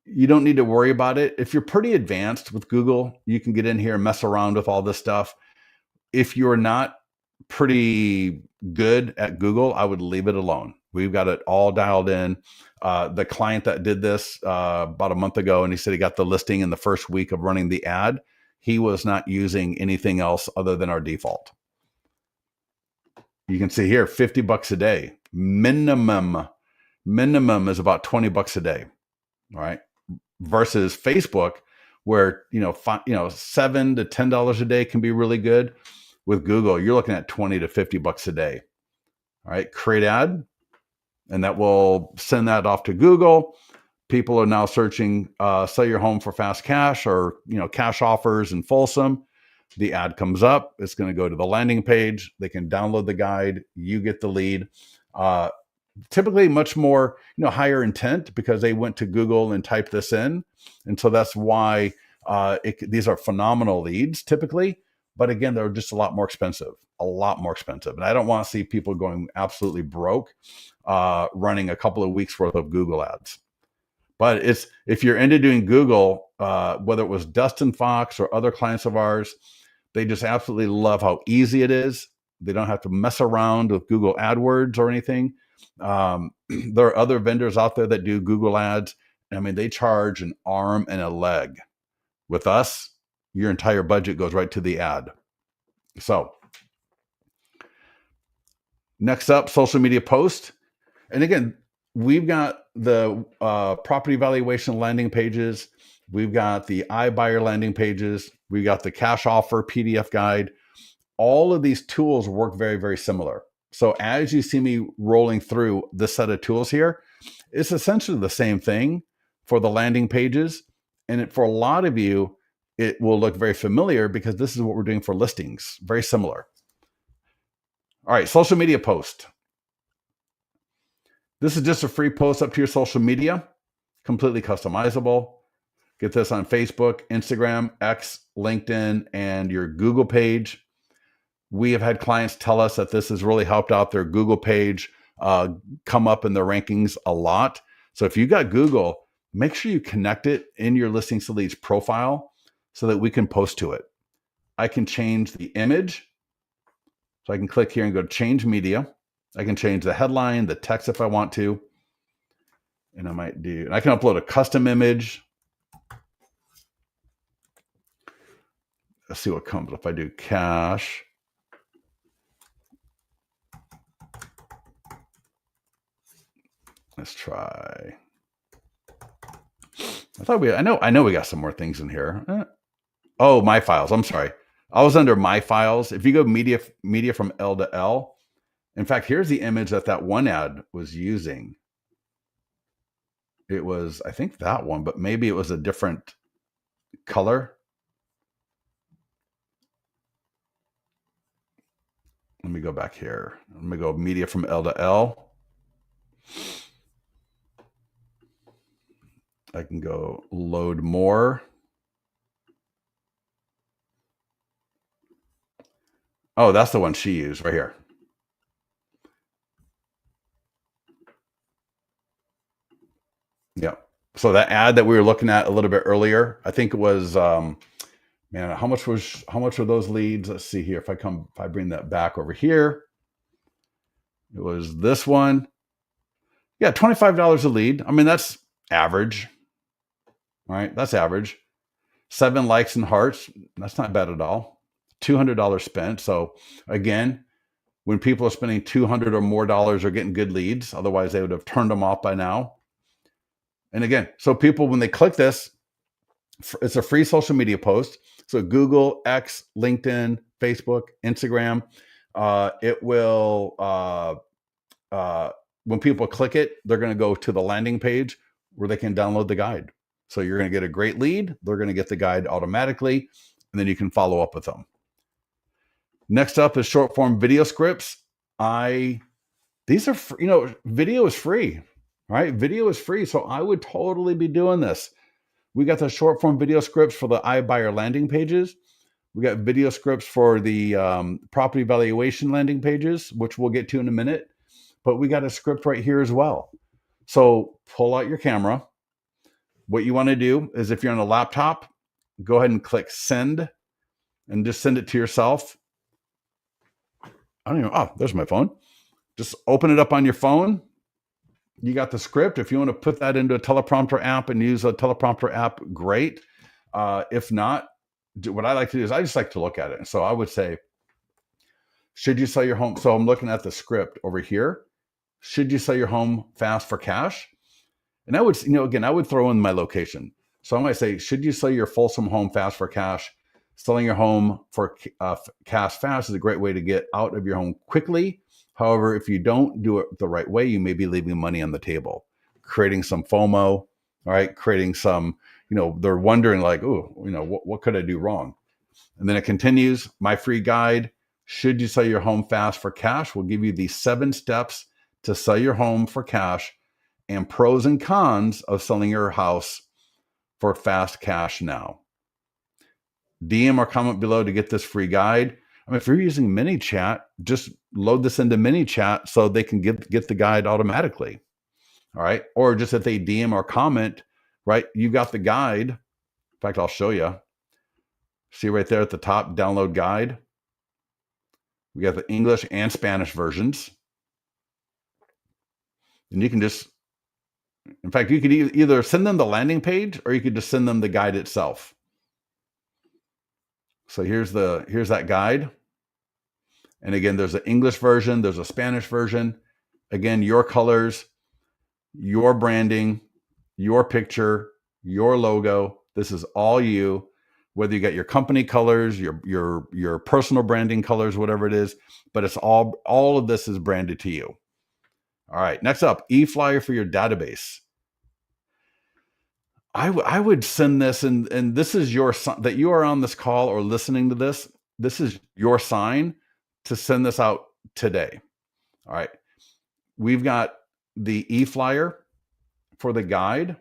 you don't need to worry about it. If you're pretty advanced with Google, you can get in here and mess around with all this stuff. If you're not pretty good at Google, I would leave it alone. We've got it all dialed in. The client that did this about a month ago, and he said he got the listing in the first week of running the ad. He was not using anything else other than our default. You can see here, $50 a day. Minimum is about $20 a day. All right. Versus Facebook, where $7 to $10 a day can be really good. With Google, you're looking at $20 to $50 a day. All right, create ad, and that will send that off to Google. People are now searching sell your home for fast cash, or cash offers in Folsom. The ad comes up. It's going to go to the landing page. They can download the guide. You get the lead. Typically much more higher intent, because they went to Google and typed this in, and so that's why these are phenomenal leads typically. But again, they're just a lot more expensive. And I don't want to see people going absolutely broke running a couple of weeks worth of Google ads. But if you're into doing Google, whether it was Dustin Fox or other clients of ours, they just absolutely love how easy it is. They don't have to mess around with Google AdWords or anything. There are other vendors out there that do Google ads. I mean, they charge an arm and a leg. With us, your entire budget goes right to the ad. So next up, social media post. And again, we've got the property valuation landing pages. We've got the iBuyer landing pages. We've got the cash offer PDF guide. All of these tools work very, very similar. So as you see me rolling through this set of tools here, it's essentially the same thing for the landing pages. And for a lot of you, it will look very familiar, because this is what we're doing for listings. Very similar. All right, social media post. This is just a free post up to your social media, completely customizable. Get this on Facebook, Instagram, X, LinkedIn, and your Google page. We have had clients tell us that this has really helped out their Google page come up in the rankings a lot. So if you got Google, make sure you connect it in your Listings to Leads profile so that we can post to it. I can change the image. So I can click here and go to change media. I can change the headline, the text if I want to. And I can upload a custom image. Let's see what comes if I do cash. Let's try. I know we got some more things in here. Oh, my files. I'm sorry. I was under my files. If you go media from L to L, in fact, here's the image that one ad was using. It was, I think, that one, but maybe it was a different color. Let me go back here. Let me go media from L to L. I can go load more. Oh, that's the one she used right here. Yeah. So that ad that we were looking at a little bit earlier, I think it was, man, how much were those leads? Let's see here. If I bring that back over here, it was this one. Yeah, $25 a lead. I mean, that's average. All right, that's average. 7 likes and hearts. That's not bad at all. $200 spent. So again, when people are spending $200 or more, are getting good leads. Otherwise, they would have turned them off by now. And again, so people, when they click this, it's a free social media post. So Google, X, LinkedIn, Facebook, Instagram. It will, when people click it, they're going to go to the landing page where they can download the guide. So you're going to get a great lead. They're going to get the guide automatically, and then you can follow up with them. Next up is short form video scripts. These are, video is free, right? Video is free. So I would totally be doing this. We got the short form video scripts for the iBuyer landing pages. We got video scripts for the property valuation landing pages, which we'll get to in a minute. But we got a script right here as well. So pull out your camera. What you want to do is, if you're on a laptop, go ahead and click send and just send it to yourself. There's my phone. Just open it up on your phone. You got the script. If you want to put that into a teleprompter app and use a teleprompter app, great. If not, what I like to do is I just like to look at it. So I would say, should you sell your home? So I'm looking at the script over here. Should you sell your home fast for cash? And I would, again, I would throw in my location. So I might say, should you sell your Folsom home fast for cash? Selling your home for cash fast is a great way to get out of your home quickly. However, if you don't do it the right way, you may be leaving money on the table, creating some FOMO, all right? Creating some, they're wondering like, what could I do wrong? And then it continues, my free guide, should you sell your home fast for cash, will give you the 7 steps to sell your home for cash and pros and cons of selling your house for fast cash now. DM or comment below to get this free guide. If you're using ManyChat, just load this into ManyChat so they can get the guide automatically. All right. Or just if they DM or comment, right, you got the guide. In fact, I'll show you. See right there at the top, download guide. We got the English and Spanish versions. And you can just, in fact, you could either send them the landing page or you could just send them the guide itself. So here's that guide. And again, there's an English version, there's a Spanish version. Again, your colors, your branding, your picture, your logo. This is all you, whether you got your company colors, your personal branding colors, whatever it is, but it's all of this is branded to you. All right, next up, e-flyer for your database. I would send this, and this is your sign that you are on this call or listening to this. This is your sign to send this out today. All right. We've got the e-flyer for the guide,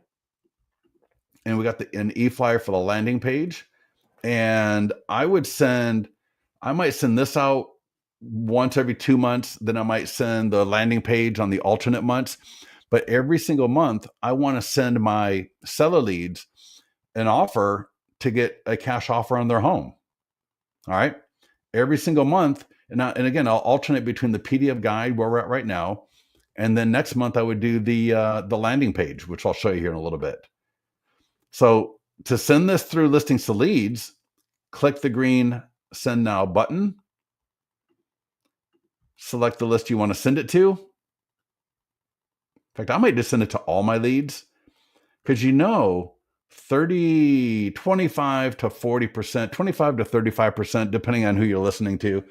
and we got an e-flyer for the landing page. And I might send this out once every 2 months. Then I might send the landing page on the alternate months. But every single month, I want to send my seller leads an offer to get a cash offer on their home. All right. Every single month. And again, I'll alternate between the PDF guide where we're at right now. And then next month I would do the landing page, which I'll show you here in a little bit. So to send this through Listings to Leads, click the green Send Now button. Select the list you want to send it to. In fact, I might just send it to all my leads because 25 to 40%, 25 to 35%, depending on who you're listening to.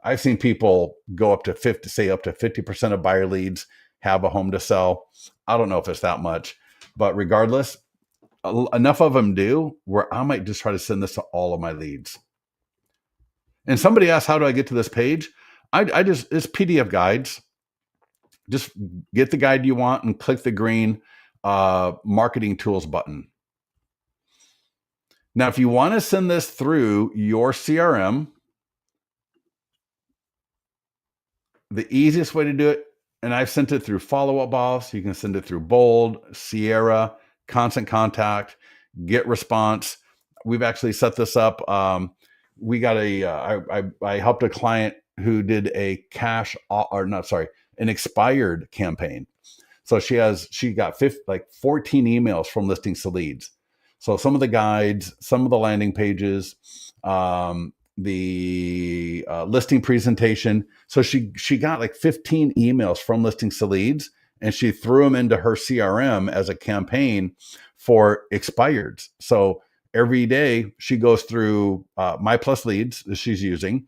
I've seen people go up to 50% of buyer leads have a home to sell. I don't know if it's that much, but regardless, enough of them do where I might just try to send this to all of my leads. And somebody asked, how do I get to this page? It's PDF guides. Just get the guide you want and click the green marketing tools button. Now, if you want to send this through your CRM, the easiest way to do it, and I've sent it through Follow Up Boss. You can send it through Bold, Sierra, Constant Contact, Get Response. We've actually set this up. We got I helped a client who did an expired campaign. So she got 14 emails from Listings to Leads. So some of the guides, some of the landing pages, the listing presentation. So she got 15 emails from Listings to Leads, and she threw them into her CRM as a campaign for expireds. So every day she goes through My Plus Leads that she's using.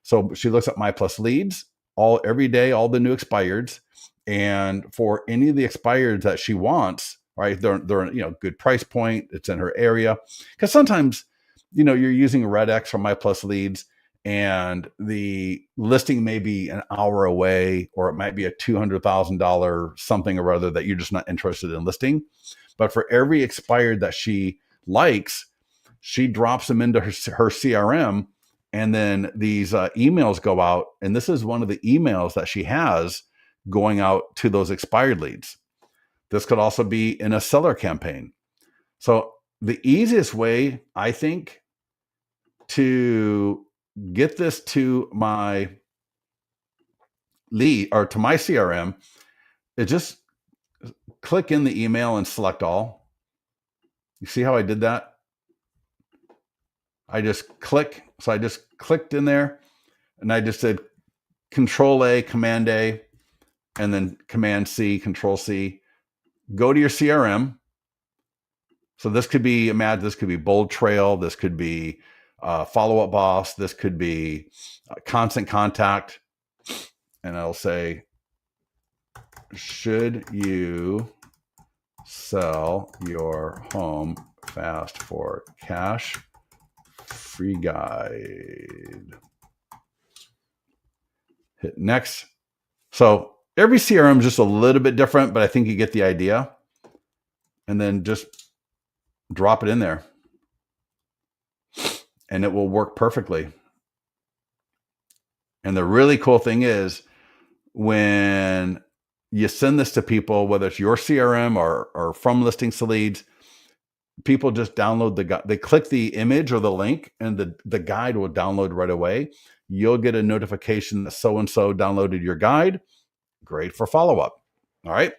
So she looks at My Plus Leads every day, all the new expireds. And for any of the expireds that she wants, right? They're good price point. It's in her area. Because sometimes, you're using Red X or My Plus Leads, and the listing may be an hour away, or it might be a $200,000 something or other that you're just not interested in listing. But for every expired that she likes, she drops them into her CRM, and then these emails go out. And this is one of the emails that she has going out to those expired leads. This could also be in a seller campaign. So the easiest way, I think, to get this to my lead or to my CRM is just click in the email and select all. You see how I did that? I just clicked in there, and I just did Control A, Command A, and then Command C, Control C. Go to your CRM. So this could be, imagine this could be Bold Trail. This could be Follow Up Boss. This could be Constant Contact. And I'll say, should you sell your home fast for cash? Free guide. Hit next. So every CRM is just a little bit different, but I think you get the idea. And then just drop it in there, and it will work perfectly. And the really cool thing is, when you send this to people, whether it's your CRM or from Listings to Leads, people just download they click the image or the link, and the guide will download right away. You'll get a notification that so-and-so downloaded your guide. Great for follow-up. All right.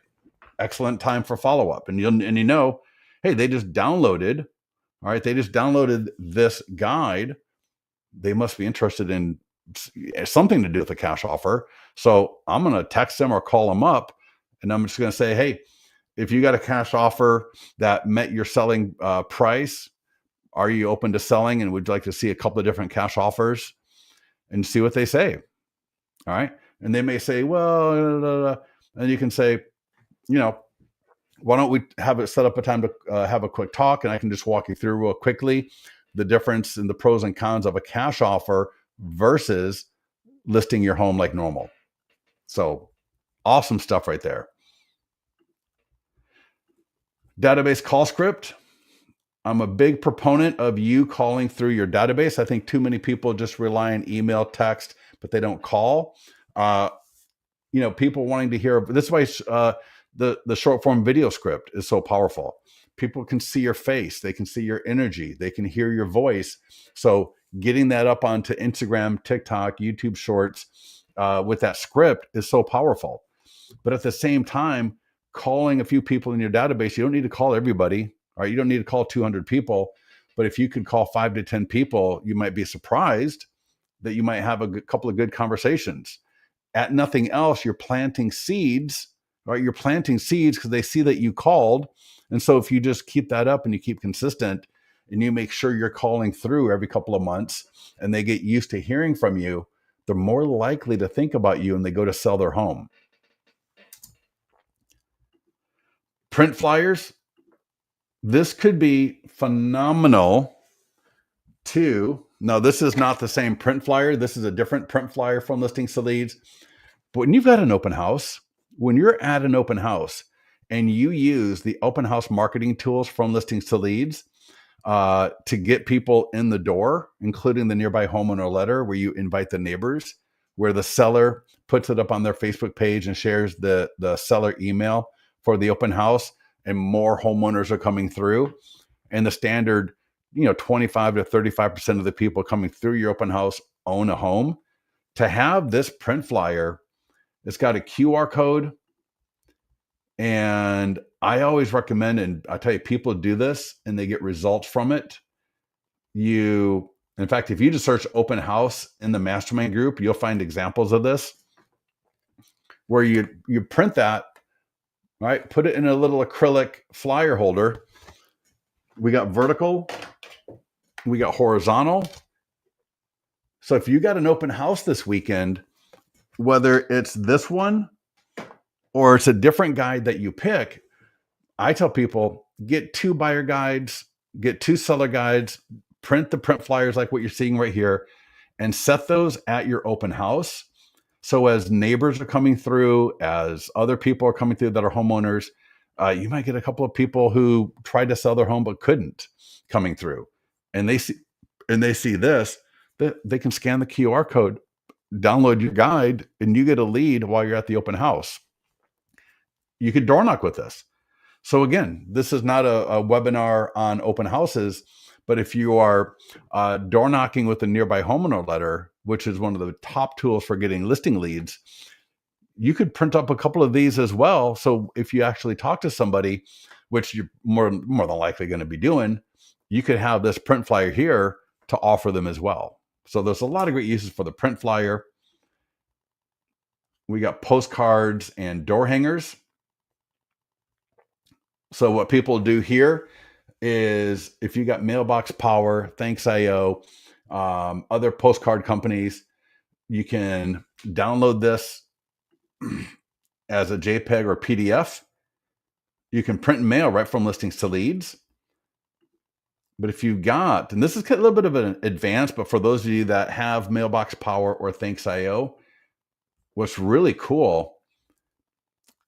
Excellent time for follow-up. And hey, they just downloaded. All right. They just downloaded this guide. They must be interested in something to do with a cash offer. So I'm going to text them or call them up, and I'm just going to say, hey, if you got a cash offer that met your selling price, are you open to selling? And would you like to see a couple of different cash offers, and see what they say? All right. And they may say, well, and you can say, why don't we have it set up a time to have a quick talk, and I can just walk you through real quickly the difference in the pros and cons of a cash offer versus listing your home like normal. So awesome stuff right there. Database call script. I'm a big proponent of you calling through your database. I think too many people just rely on email, text, but they don't call. People wanting to hear. This is why the short form video script is so powerful. People can see your face. They can see your energy. They can hear your voice. So getting that up onto Instagram, TikTok, YouTube Shorts with that script is so powerful. But at the same time, calling a few people in your database, you don't need to call everybody. All right, you don't need to call 200 people. But if you could call 5 to 10 people, you might be surprised that you might have a couple of good conversations. At nothing else, you're planting seeds. Right? You're planting seeds because they see that you called. And so if you just keep that up and you keep consistent, and you make sure you're calling through every couple of months, and they get used to hearing from you, they're more likely to think about you, and they go to sell their home. Print flyers. This could be phenomenal too. Now, this is not the same print flyer. This is a different print flyer from Listings to Leads. But when you've got an open house, when you're at an open house and you use the open house marketing tools from Listings to Leads to get people in the door, including the nearby homeowner letter where you invite the neighbors, where the seller puts it up on their Facebook page and shares the seller email for the open house, and more homeowners are coming through. And the standard, 25 to 35% of the people coming through your open house own a home. To have this print flyer, it's got a QR code. And I always recommend, and I tell you, people do this and they get results from it. In fact, if you just search open house in the mastermind group, you'll find examples of this where you print that, right? Put it in a little acrylic flyer holder. We got vertical, we got horizontal. So if you got an open house this weekend, whether it's this one or it's a different guide that you pick, I tell people, get 2 buyer guides, get 2 seller guides, print the print flyers like what you're seeing right here, and set those at your open house. So as neighbors are coming through, as other people are coming through that are homeowners, you might get a couple of people who tried to sell their home but couldn't coming through, and they see this, that they can scan the QR code, download your guide, and you get a lead while you're at the open house. You could door knock with this. So again, this is not a webinar on open houses, but if you are door knocking with a nearby homeowner letter, which is one of the top tools for getting listing leads, you could print up a couple of these as well. So if you actually talk to somebody, which you're more than likely going to be doing, you could have this print flyer here to offer them as well. So there's a lot of great uses for the print flyer. We got postcards and door hangers. So what people do here is, if you got Mailbox Power, Thanks.io, other postcard companies, you can download this as a JPEG or PDF. You can print and mail right from listings to leads. But if you've got, and this is a little bit of an advance, but for those of you that have Mailbox Power or Thanks.io, what's really cool,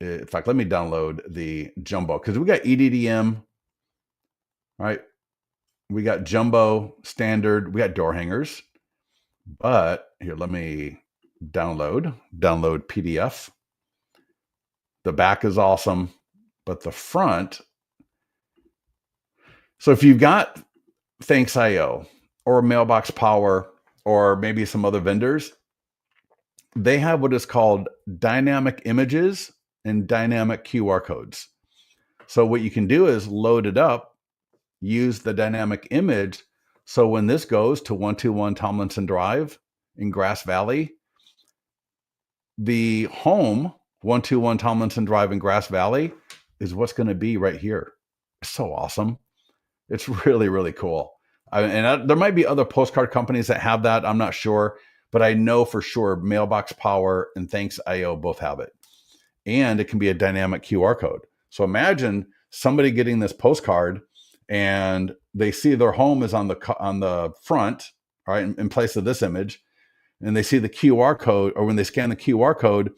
in fact, let me download the Jumbo, because we got EDDM, right? We got Jumbo, Standard, we got door hangers. But here, let me download PDF. The back is awesome, but the front. So if you've got Thanks.io or Mailbox Power or maybe some other vendors, they have what is called dynamic images and dynamic QR codes. So what you can do is load it up, use the dynamic image. So when this goes to 121 Tomlinson Drive in Grass Valley, the home 121 Tomlinson Drive in Grass Valley is what's going to be right here. It's so awesome. It's really, really cool. There might be other postcard companies that have that. I'm not sure, but I know for sure Mailbox Power and Thanks.io both have it. And it can be a dynamic QR code. So imagine somebody getting this postcard and they see their home is on the front, right, in place of this image, and they see the QR code, or when they scan the QR code,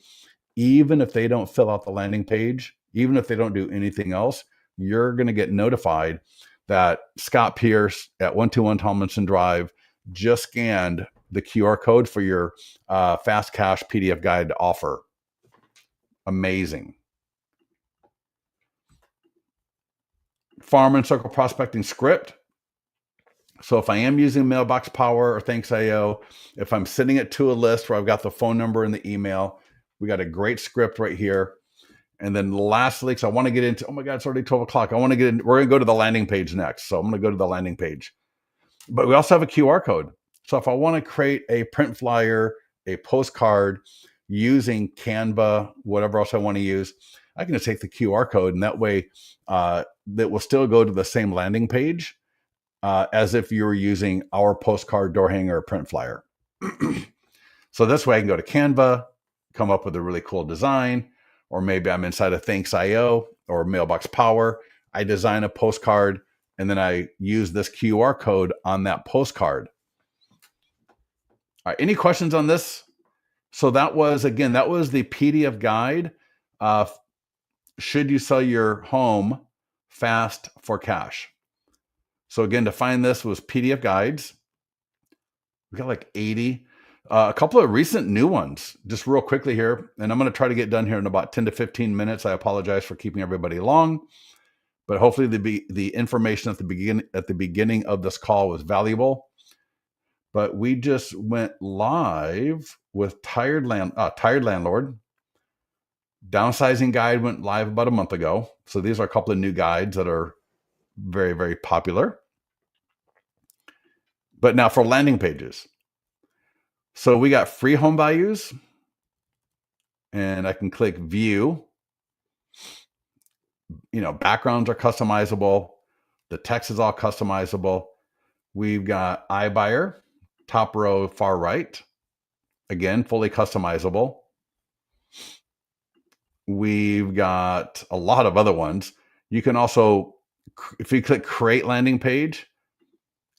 even if they don't fill out the landing page, even if they don't do anything else, you're going to get notified that Scott Pierce at 121 Tomlinson Drive just scanned the QR code for your fast cash PDF guide offer. Amazing. Farm and circle prospecting script. So if I am using Mailbox Power or Thanks.io, if I'm sending it to a list where I've got the phone number and the email, we got a great script right here. And then lastly, because I want to get into, oh my God, it's already 12 o'clock. I want to get in, we're going to go to the landing page next. So I'm going to go to the landing page. But we also have a QR code. So if I want to create a print flyer, a postcard using Canva, whatever else I want to use, I can just take the QR code, and that way that will still go to the same landing page as if you were using our postcard, door hanger, or print flyer. So this way I can go to Canva, come up with a really cool design, or maybe I'm inside of Thanks.io or Mailbox Power. I design a postcard, and then I use this QR code on that postcard. All right, any questions on this? So that was, again, that was the PDF guide. Should you sell your home fast for cash? So again, to find this was PDF guides. We got like 80. A couple of recent new ones, just real quickly here. And I'm going to try to get done here in about 10 to 15 minutes. I apologize for keeping everybody long, but hopefully the information at the beginning of this call was valuable. But we just went live with Tired Landlord. Downsizing guide went live about a month ago. So these are a couple of new guides that are very, very popular. But now for landing pages. So we got free home values, and I can click view. Backgrounds are customizable. The text is all customizable. We've got iBuyer, top row, far right. Again, fully customizable. We've got a lot of other ones. You can also, if you click create landing page,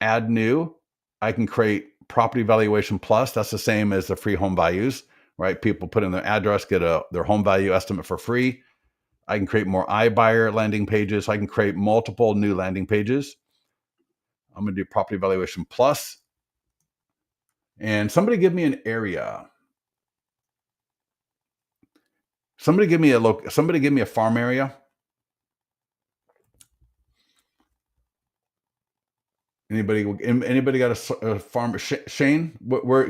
add new, I can create property valuation plus. That's the same as the free home values, right? People put in their address, get their home value estimate for free. I can create more iBuyer landing pages. I can create multiple new landing pages. I'm going to do property valuation plus. And somebody give me an area. Somebody give me a farm area. Anybody got a farm? Shane,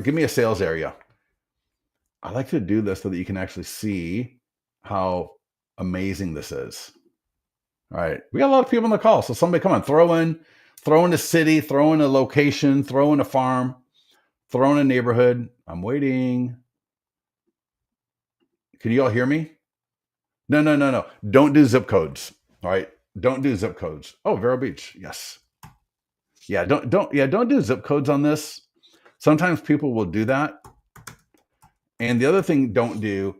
give me a sales area. I like to do this so that you can actually see how amazing this is. All right, we got a lot of people on the call, so somebody come on, throw in a city, throw in a location, throw in a farm, throw in a neighborhood. I'm waiting. Can you all hear me? No. Don't do zip codes. All right, don't do zip codes. Oh, Vero Beach, yes. Yeah, don't do zip codes on this. Sometimes people will do that. And the other thing don't do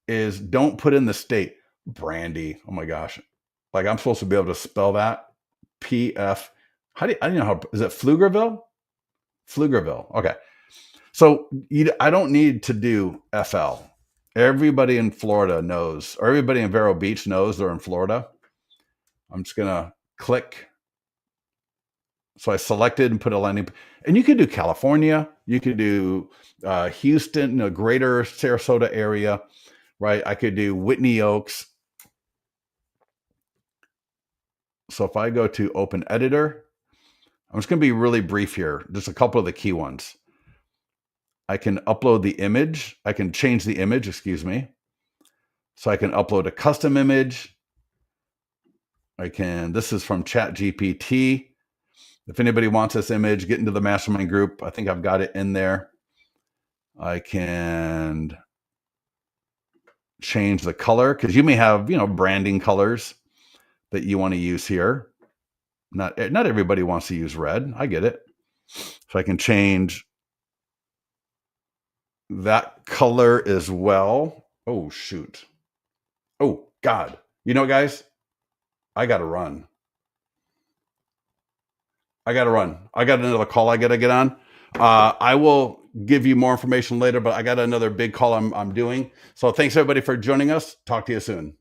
is don't put in the state. Brandy. Oh my gosh. Like I'm supposed to be able to spell that. PF. I don't know how, is it Pflugerville? Pflugerville. Okay. So I don't need to do FL. Everybody in Florida knows, or everybody in Vero Beach knows they're in Florida. I'm just going to click. So I selected and put a landing, and you could do California, you could do Houston, greater Sarasota area, right? I could do Whitney Oaks. So if I go to open editor, I'm just going to be really brief here. Just a couple of the key ones. I can upload the image. I can change the image, excuse me. So I can upload a custom image. This is from ChatGPT. If anybody wants this image, get into the mastermind group. I think I've got it in there. I can change the color because you may have, branding colors that you want to use here. Not everybody wants to use red. I get it. So I can change that color as well. Oh, shoot. Oh, God. Guys, I got to run. I got another call I got to get on. I will give you more information later, but I got another big call I'm doing. So thanks everybody for joining us. Talk to you soon.